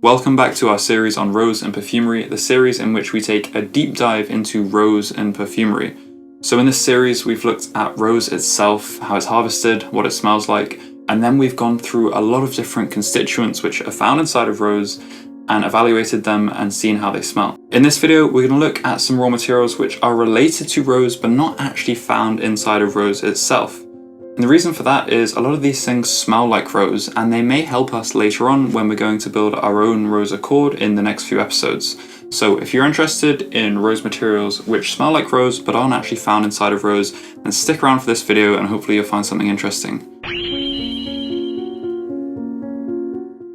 Welcome back to our series on rose and perfumery, the series in which we take a deep dive into rose and perfumery. So in this series we've looked at rose itself, how it's harvested, what it smells like, and then we've gone through a lot of different constituents which are found inside of rose and evaluated them and seen how they smell. In this video we're going to look at some raw materials which are related to rose but not actually found inside of rose itself. And the reason for that is a lot of these things smell like rose, and they may help us later on when we're going to build our own rose accord in the next few episodes. So if you're interested in rose materials which smell like rose but aren't actually found inside of rose, then stick around for this video and hopefully you'll find something interesting.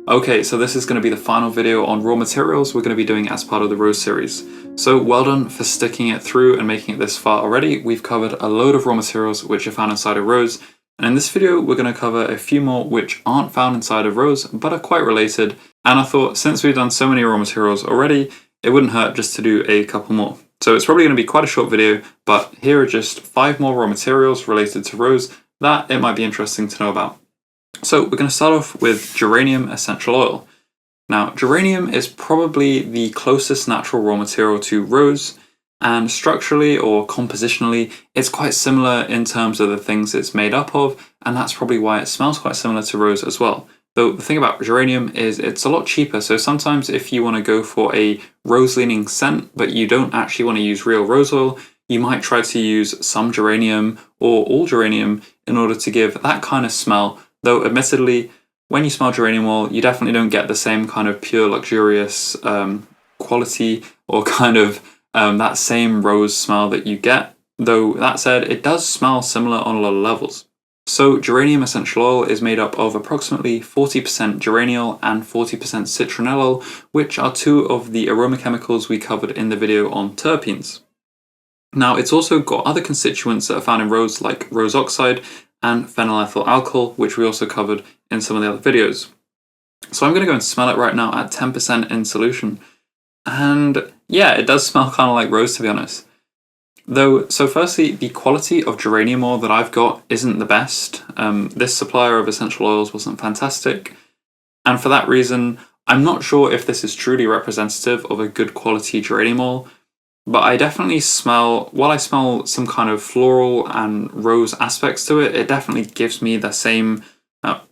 Okay, so this is going to be the final video on raw materials we're going to be doing as part of the rose series. So well done for sticking it through and making it this far already. We've covered a load of raw materials which are found inside of rose, and in this video we're going to cover a few more which aren't found inside of rose but are quite related. And I thought since we've done so many raw materials already, it wouldn't hurt just to do a couple more. So it's probably going to be quite a short video, but here are just 5 more raw materials related to rose that it might be interesting to know about. So we're going to start off with geranium essential oil. Now, geranium is probably the closest natural raw material to rose, and structurally or compositionally, it's quite similar in terms of the things it's made up of, and that's probably why it smells quite similar to rose as well. Though the thing about geranium is it's a lot cheaper, so sometimes if you want to go for a rose-leaning scent, but you don't actually want to use real rose oil, you might try to use some geranium or all geranium in order to give that kind of smell. Though admittedly, when you smell geranium oil, you definitely don't get the same kind of pure luxurious quality or kind of that same rose smell that you get. Though that said, it does smell similar on a lot of levels. So geranium essential oil is made up of approximately 40% geraniol and 40% citronellol, which are 2 of the aroma chemicals we covered in the video on terpenes. Now it's also got other constituents that are found in rose like rose oxide and phenylethyl alcohol, which we also covered in some of the other videos. So I'm going to go and smell it right now at 10% in solution. And yeah, it does smell kind of like rose, to be honest. So firstly, the quality of geranium oil that I've got isn't the best. This supplier of essential oils wasn't fantastic. And for that reason, I'm not sure if this is truly representative of a good quality geranium oil. But I definitely smell, while I smell some kind of floral and rose aspects to it, it definitely gives me the same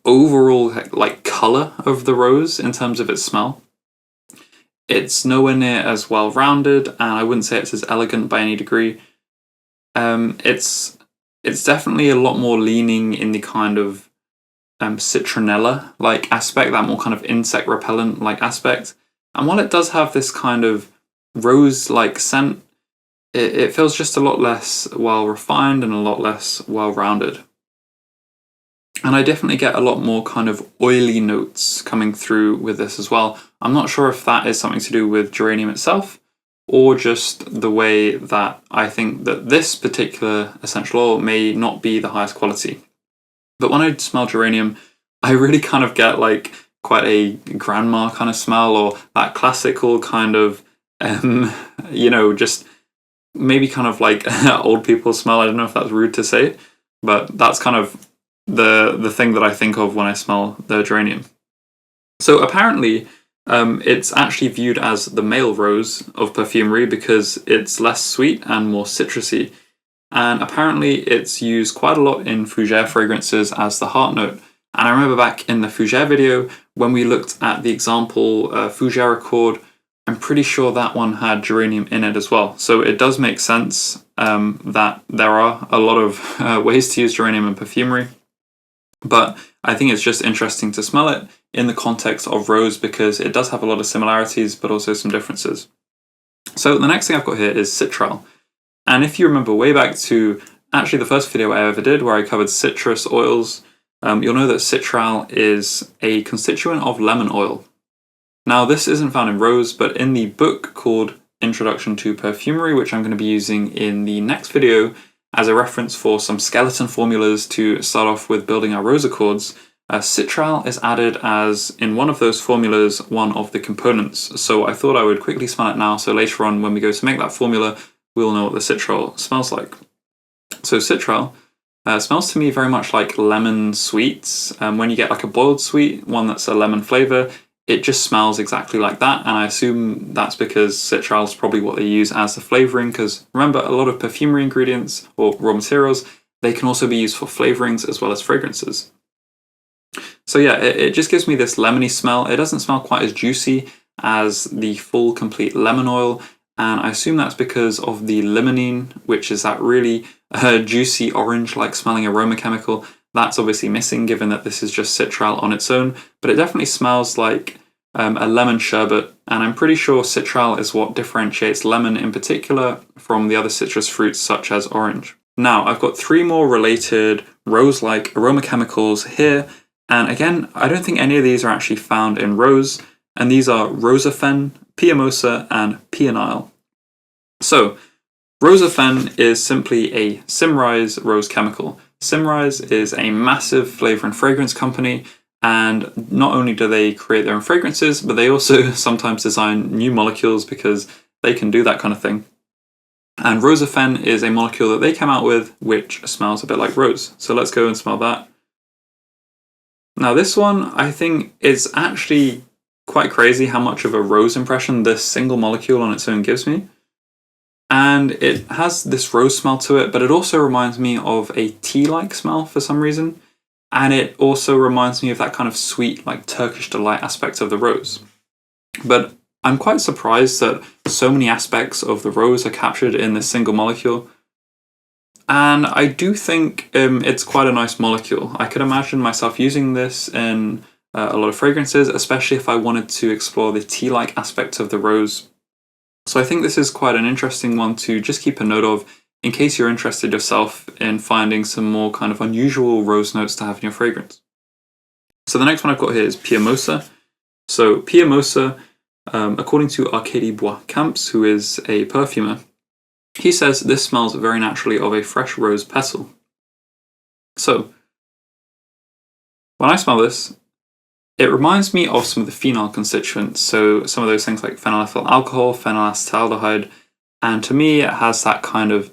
overall like color of the rose in terms of its smell. It's nowhere near as well rounded, and I wouldn't say it's as elegant by any degree. It's definitely a lot more leaning in the kind of citronella like aspect, that more kind of insect repellent like aspect. And while it does have this kind of rose-like scent, it feels just a lot less well-refined and a lot less well-rounded. And I definitely get a lot more kind of oily notes coming through with this as well. I'm not sure if that is something to do with geranium itself, or just the way that I think that this particular essential oil may not be the highest quality. But when I smell geranium, I really kind of get like quite a grandma kind of smell, or that classical kind of just maybe kind of like old people smell. I don't know if that's rude to say, but that's kind of the thing that I think of when I smell the geranium. So apparently it's actually viewed as the male rose of perfumery because it's less sweet and more citrusy. And apparently it's used quite a lot in fougere fragrances as the heart note. And I remember back in the fougere video when we looked at the example fougere accord, I'm pretty sure that one had geranium in it as well. So it does make sense that there are a lot of ways to use geranium in perfumery. But I think it's just interesting to smell it in the context of rose because it does have a lot of similarities but also some differences. So the next thing I've got here is citral. And if you remember way back to actually the first video I ever did where I covered citrus oils, you'll know that citral is a constituent of lemon oil. Now this isn't found in rose, but in the book called Introduction to Perfumery, which I'm going to be using in the next video as a reference for some skeleton formulas to start off with building our rose accords, citral is added as, in one of those formulas, one of the components. So I thought I would quickly smell it now, so later on when we go to make that formula, we'll know what the citral smells like. So citral smells to me very much like lemon sweets. When you get like a boiled sweet, one that's a lemon flavor, it just smells exactly like that, and I assume that's because citral is probably what they use as the flavoring, because remember, a lot of perfumery ingredients or raw materials, they can also be used for flavorings as well as fragrances. So yeah, it just gives me this lemony smell. It doesn't smell quite as juicy as the full complete lemon oil, and I assume that's because of the limonene, which is that really juicy orange-like smelling aroma chemical. That's obviously missing given that this is just citral on its own, but it definitely smells like a lemon sherbet, and I'm pretty sure citral is what differentiates lemon in particular from the other citrus fruits such as orange. Now, I've got 3 more related rose-like aroma chemicals here, and again, I don't think any of these are actually found in rose, and these are Rosafen, Peomosa, and Peonile. So, Rosafen is simply a Symrise rose chemical. Symrise is a massive flavor and fragrance company, and not only do they create their own fragrances, but they also sometimes design new molecules because they can do that kind of thing. And Rosafen is a molecule that they came out with which smells a bit like rose. So let's go and smell that. Now this one, I think, is actually quite crazy how much of a rose impression this single molecule on its own gives me. And it has this rose smell to it, but it also reminds me of a tea-like smell for some reason. And it also reminds me of that kind of sweet, like Turkish delight aspect of the rose. But I'm quite surprised that so many aspects of the rose are captured in this single molecule. And I do think it's quite a nice molecule. I could imagine myself using this in a lot of fragrances, especially if I wanted to explore the tea-like aspect of the rose. So I think this is quite an interesting one to just keep a note of in case you're interested yourself in finding some more kind of unusual rose notes to have in your fragrance. So the next one I've got here is Peomosa. So Peomosa, according to Arcadie Bois Camps, who is a perfumer, he says this smells very naturally of a fresh rose petal. So when I smell this, it reminds me of some of the phenol constituents, so some of those things like phenylethyl alcohol, phenylacetaldehyde, and to me it has that kind of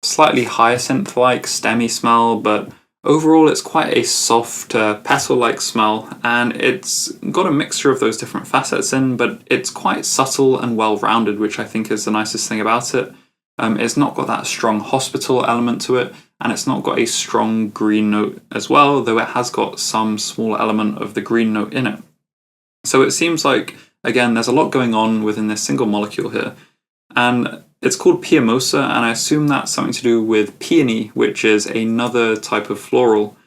slightly hyacinth-like stemmy smell, but overall it's quite a soft petal-like smell, and it's got a mixture of those different facets in, but it's quite subtle and well-rounded, which I think is the nicest thing about it. It's not got that strong hospital element to it, and it's not got a strong green note as well, though it has got some small element of the green note in it. So it seems like, again, there's a lot going on within this single molecule here. And it's called Peomosa, and I assume that's something to do with peony, which is another type of floral.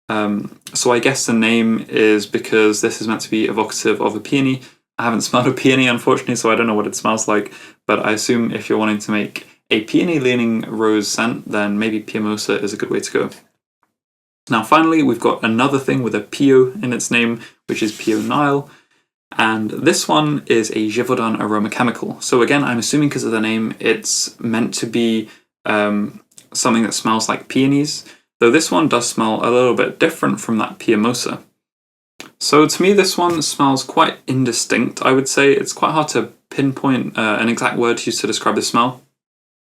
So I guess the name is because this is meant to be evocative of a peony. I haven't smelled a peony, unfortunately, so I don't know what it smells like, but I assume if you're wanting to make a peony-leaning rose scent, then maybe Peomosa is a good way to go. Now finally, we've got another thing with a Peo in its name, which is Peonile, and this one is a Givaudan aroma chemical. So again, I'm assuming because of the name, it's meant to be something that smells like peonies, though this one does smell a little bit different from that Peomosa. So to me, this one smells quite indistinct, I would say. It's quite hard to pinpoint an exact word to use to describe the smell.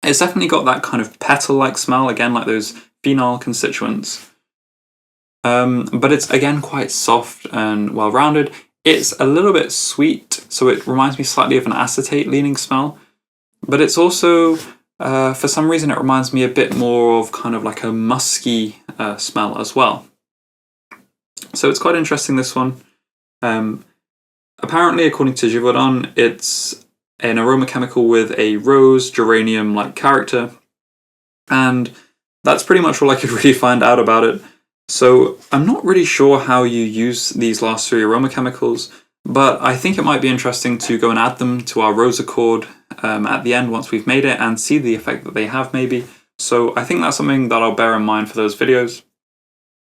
It's definitely got that kind of petal-like smell, again, like those phenol constituents. But it's, again, quite soft and well-rounded. It's a little bit sweet, so it reminds me slightly of an acetate-leaning smell. But it's also, for some reason, it reminds me a bit more of kind of like a musky smell as well. So it's quite interesting, this one. Apparently, according to Givaudan, it's an aroma chemical with a rose, geranium-like character. And that's pretty much all I could really find out about it. So I'm not really sure how you use these last 3 aroma chemicals, but I think it might be interesting to go and add them to our rose accord at the end once we've made it and see the effect that they have maybe. So I think that's something that I'll bear in mind for those videos.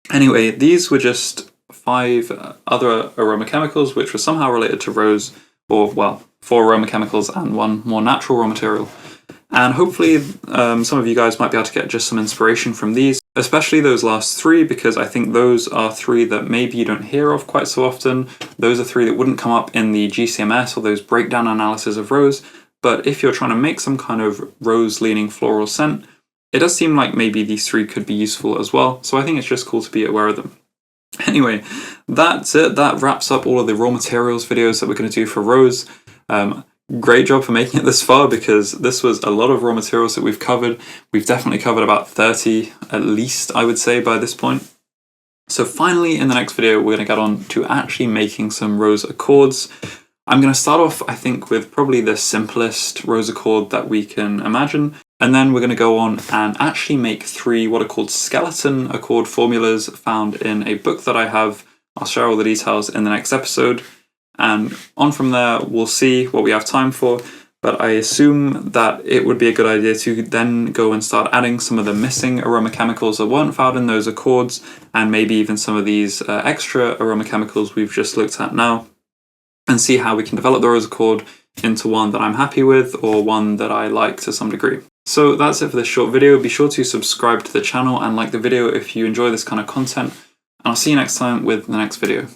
Anyway, these were just 5 other aroma chemicals which were somehow related to rose, or well, 4 aroma chemicals and 1 more natural raw material. And hopefully some of you guys might be able to get just some inspiration from these, especially those last 3, because I think those are 3 that maybe you don't hear of quite so often. Those are 3 that wouldn't come up in the GCMS or those breakdown analysis of rose, but if you're trying to make some kind of rose-leaning floral scent, it does seem like maybe these 3 could be useful as well, so I think it's just cool to be aware of them. Anyway, that's it. That wraps up all of the raw materials videos that we're going to do for Rose. Great job for making it this far, because this was a lot of raw materials that we've covered. We've definitely covered about 30 at least, I would say, by this point. So finally, in the next video, we're going to get on to actually making some Rose accords. I'm going to start off, I think, with probably the simplest Rose accord that we can imagine. And then we're going to go on and actually make 3 what are called skeleton accord formulas found in a book that I have. I'll share all the details in the next episode. And on from there, we'll see what we have time for. But I assume that it would be a good idea to then go and start adding some of the missing aroma chemicals that weren't found in those accords, and maybe even some of these extra aroma chemicals we've just looked at now, and see how we can develop the Rose accord into one that I'm happy with, or one that I like to some degree. So that's it for this short video. Be sure to subscribe to the channel and like the video if you enjoy this kind of content, and I'll see you next time with the next video.